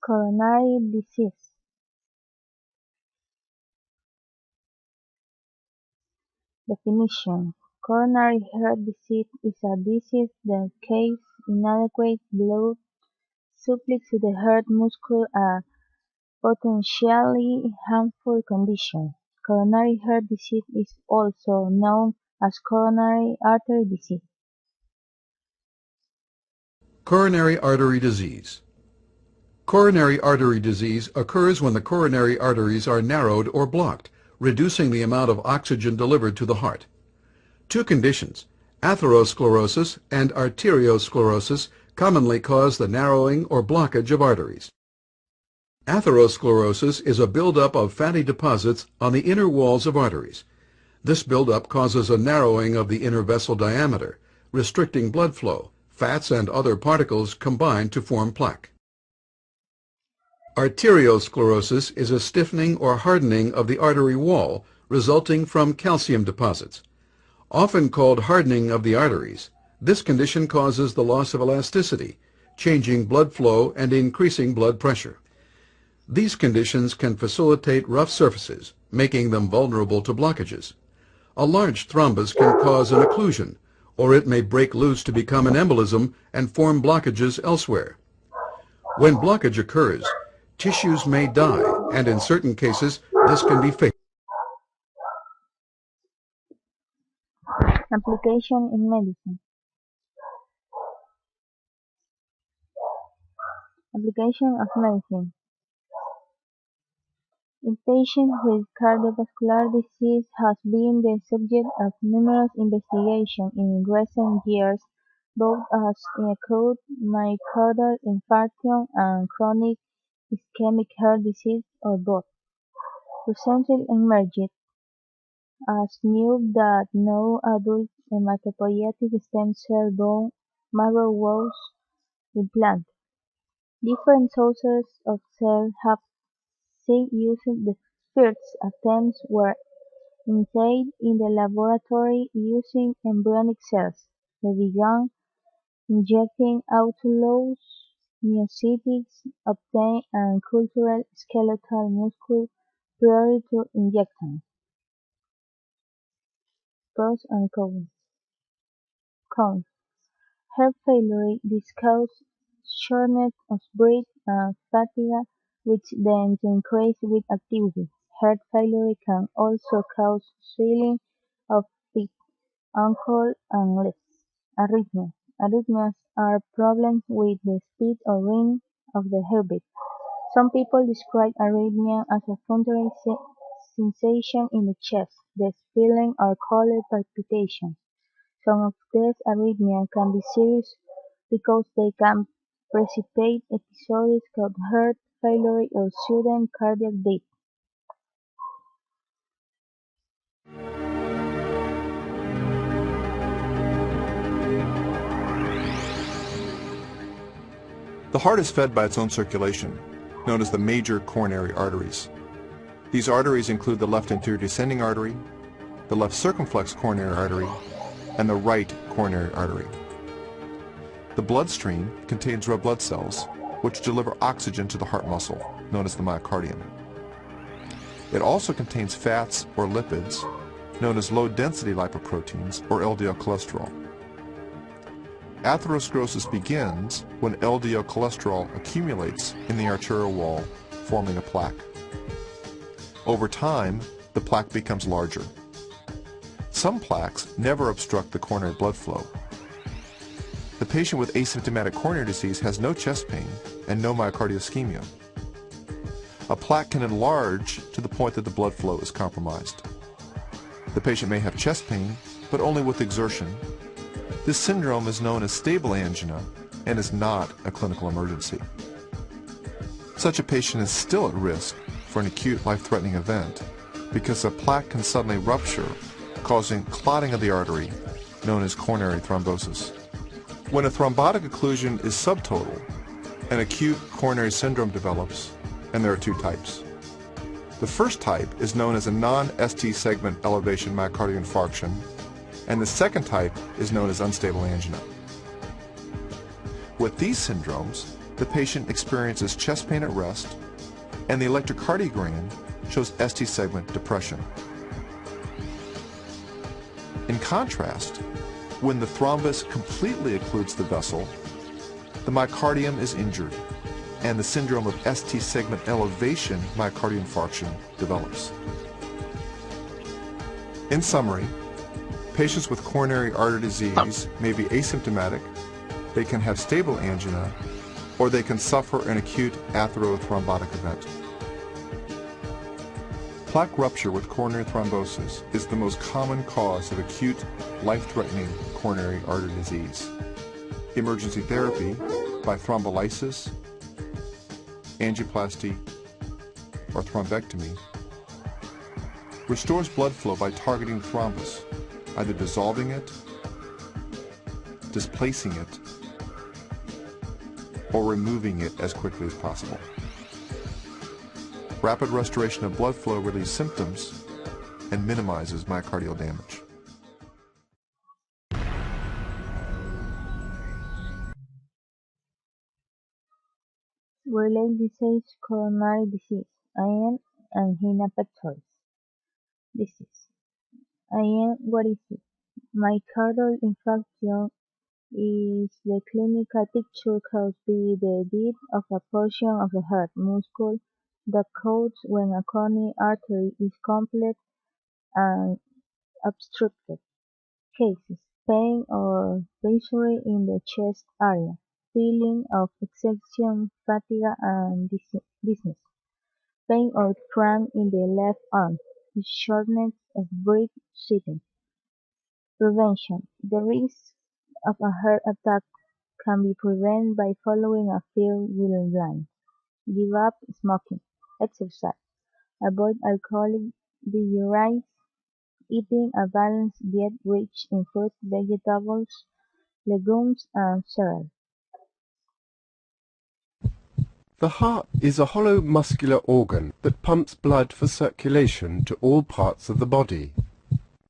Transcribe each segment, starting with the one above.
Coronary disease. Definition: coronary heart disease is a disease that causes inadequate blood supply to the heart muscle, a potentially harmful condition. Coronary heart disease is also known as coronary artery disease. Coronary artery disease. Coronary artery disease occurs when the coronary arteries are narrowed or blocked, reducing the amount of oxygen delivered to the heart. Two conditions, atherosclerosis and arteriosclerosis, commonly cause the narrowing or blockage of arteries. Atherosclerosis is a buildup of fatty deposits on the inner walls of arteries. This buildup causes a narrowing of the inner vessel diameter, restricting blood flow. Fats and other particles combine to form plaque. Arteriosclerosis is a stiffening or hardening of the artery wall resulting from calcium deposits. Often called hardening of the arteries, this condition causes the loss of elasticity, changing blood flow and increasing blood pressure. These conditions can facilitate rough surfaces, making them vulnerable to blockages. A large thrombus can cause an occlusion, or it may break loose to become an embolism and form blockages elsewhere. When blockage occurs, tissues may die, and in certain cases, this can be fatal. Application in medicine. Application of medicine. In patients with cardiovascular disease has been the subject of numerous investigations in recent years, both as in acute myocardial infarction and chronic ischemic heart disease, or both. Recently emerged as news that no adult hematopoietic stem cell bone marrow was implanted. Different sources of cells have since used. The first attempts were made in the laboratory using embryonic cells. They began injecting autologous myocytes obtained and cultured skeletal muscle prior to injection. Pros and cons. Cons. Heart failure. This causes shortness of breath and fatigue, which then increase with activity. Heart failure can also cause swelling of feet, ankle, and legs. Arrhythmias. Arrhythmias are problems with the speed or rhythm of the heartbeat. Some people describe arrhythmia as a thundering sensation in the chest. This feeling are called palpitations. Some of these arrhythmias can be serious because they can precipitate episodes of heart failure or sudden cardiac death. The heart is fed by its own circulation, known as the major coronary arteries. These arteries include the left anterior descending artery, the left circumflex coronary artery, and the right coronary artery. The bloodstream contains red blood cells, which deliver oxygen to the heart muscle, known as the myocardium. It also contains fats or lipids, known as low-density lipoproteins or LDL cholesterol. Atherosclerosis begins when LDL cholesterol accumulates in the arterial wall, forming a plaque. Over time, the plaque becomes larger. Some plaques never obstruct the coronary blood flow. The patient with asymptomatic coronary disease has no chest pain and no myocardial ischemia. A plaque can enlarge to the point that the blood flow is compromised. The patient may have chest pain, but only with exertion. This syndrome is known as stable angina and is not a clinical emergency. Such a patient is still at risk for an acute life-threatening event because a plaque can suddenly rupture, causing clotting of the artery, known as coronary thrombosis. When a thrombotic occlusion is subtotal, an acute coronary syndrome develops, and there are two types. The first type is known as a non-ST segment elevation myocardial infarction, and the second type is known as unstable angina. With these syndromes, the patient experiences chest pain at rest, and the electrocardiogram shows ST segment depression. In contrast, when the thrombus completely occludes the vessel, the myocardium is injured, and the syndrome of ST segment elevation myocardial infarction develops. In summary, patients with coronary artery disease may be asymptomatic, they can have stable angina, or they can suffer an acute atherothrombotic event. Plaque rupture with coronary thrombosis is the most common cause of acute, life-threatening coronary artery disease. Emergency therapy by thrombolysis, angioplasty, or thrombectomy restores blood flow by targeting thrombus, either dissolving it, displacing it, or removing it as quickly as possible. Rapid restoration of blood flow relieves symptoms and minimizes myocardial damage. Related disease, coronary disease, IN, angina pectoris disease. IN, what is it? Myocardial infarction is the clinical picture caused by the death of a portion of the heart muscle that occurs when a coronary artery is complex and obstructed. Cases: pain or pressure in the chest area, feeling of exhaustion, fatigue and dizziness, pain or cramp in the left arm, shortness of breath sitting. Prevention: the risk of a heart attack can be prevented by following a few guidelines. Give up smoking. Exercise. Avoid alcoholic beverages. Eating a balanced diet rich in fruit, vegetables, legumes, and cereals. The heart is a hollow muscular organ that pumps blood for circulation to all parts of the body.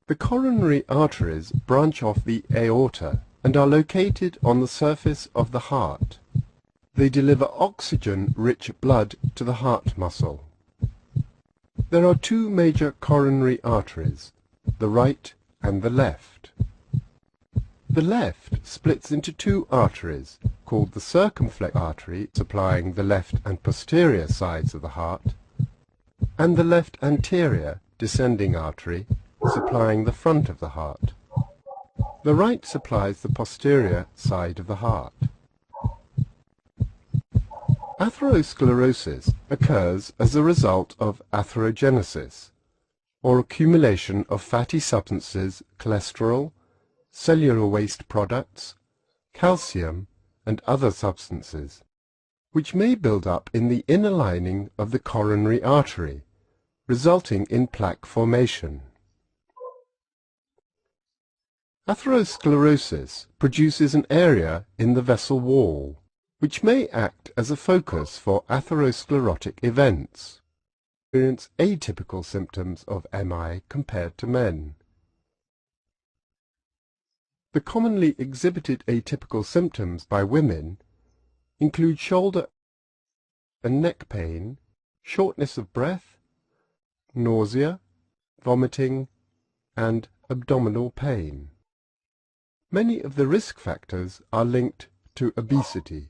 The coronary arteries branch off the aorta and are located on the surface of the heart. They deliver oxygen-rich blood to the heart muscle. There are two major coronary arteries, the right and the left. The left splits into two arteries, called the circumflex artery, supplying the left and posterior sides of the heart, and the left anterior descending artery, supplying the front of the heart. The right supplies the posterior side of the heart. Atherosclerosis occurs as a result of atherogenesis, or accumulation of fatty substances, cholesterol, cellular waste products, calcium, and other substances, which may build up in the inner lining of the coronary artery, resulting in plaque formation. Atherosclerosis produces an area in the vessel wall, which may act as a focus for atherosclerotic events. Experience atypical symptoms of MI compared to men. The commonly exhibited atypical symptoms by women include shoulder and neck pain, shortness of breath, nausea, vomiting, and abdominal pain. Many of the risk factors are linked to obesity.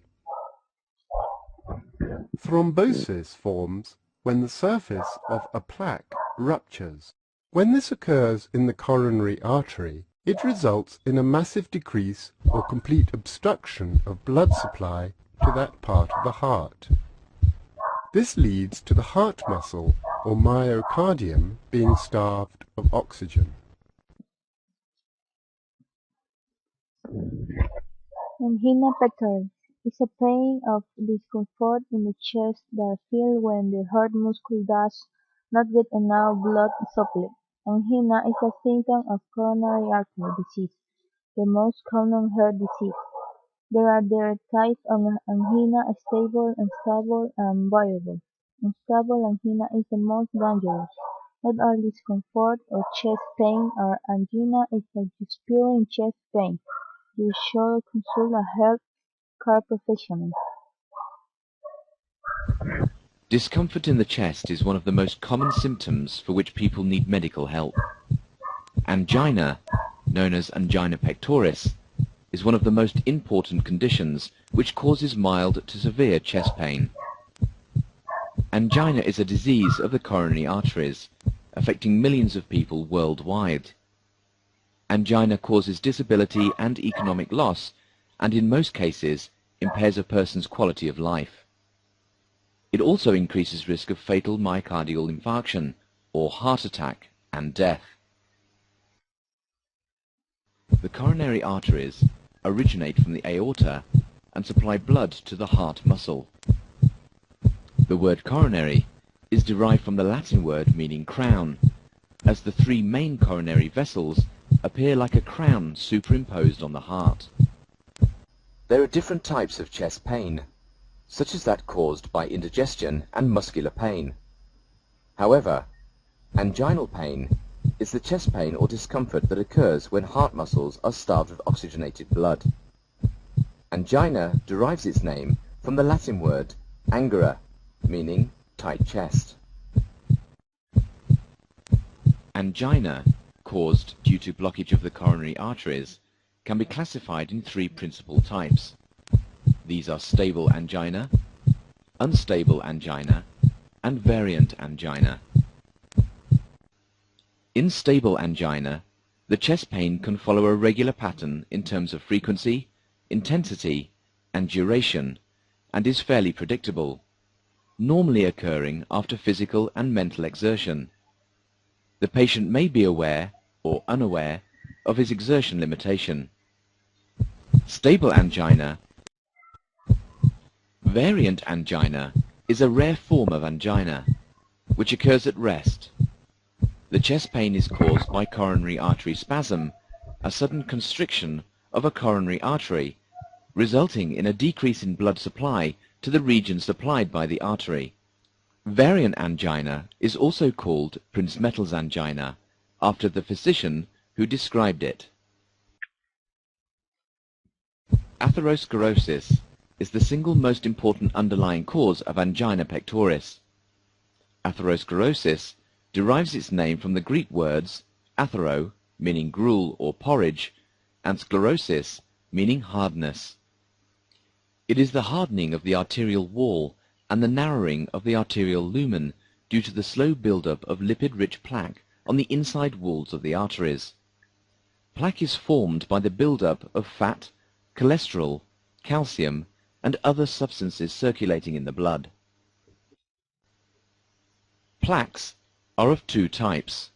Thrombosis forms when the surface of a plaque ruptures. When this occurs in the coronary artery, it results in a massive decrease or complete obstruction of blood supply to that part of the heart. This leads to the heart muscle or myocardium being starved of oxygen. Angina pectoris is a pain of discomfort in the chest that feels when the heart muscle does not get enough blood supplied. Angina is a symptom of coronary artery disease, the most common heart disease. There are types of angina: stable, unstable, and variable. Unstable angina is the most dangerous. Not all discomfort or chest pain or angina is experiencing chest pain. You should consult a health care professional. Discomfort in the chest is one of the most common symptoms for which people need medical help. Angina, known as angina pectoris, is one of the most important conditions which causes mild to severe chest pain. Angina is a disease of the coronary arteries, affecting millions of people worldwide. Angina causes disability and economic loss, and in most cases impairs a person's quality of life. It also increases risk of fatal myocardial infarction, or heart attack, and death. The coronary arteries originate from the aorta and supply blood to the heart muscle. The word coronary is derived from the Latin word meaning crown, as the three main coronary vessels appear like a crown superimposed on the heart. There are different types of chest pain, such as that caused by indigestion and muscular pain. However, anginal pain is the chest pain or discomfort that occurs when heart muscles are starved of oxygenated blood. Angina derives its name from the Latin word angera, meaning tight chest. Angina, caused due to blockage of the coronary arteries, can be classified in three principal types. These are stable angina, unstable angina, and variant angina. In stable angina, the chest pain can follow a regular pattern in terms of frequency, intensity, and duration, and is fairly predictable, normally occurring after physical and mental exertion. The patient may be aware or unaware of his exertion limitation. Stable angina. Variant angina is a rare form of angina, which occurs at rest. The chest pain is caused by coronary artery spasm, a sudden constriction of a coronary artery, resulting in a decrease in blood supply to the region supplied by the artery. Variant angina is also called Prinzmetal's angina, after the physician who described it. Atherosclerosis is the single most important underlying cause of angina pectoris. Atherosclerosis derives its name from the Greek words athero, meaning gruel or porridge, and sclerosis, meaning hardness. It is the hardening of the arterial wall and the narrowing of the arterial lumen due to the slow buildup of lipid-rich plaque on the inside walls of the arteries. Plaque is formed by the buildup of fat, cholesterol, calcium, and other substances circulating in the blood. Plaques are of two types.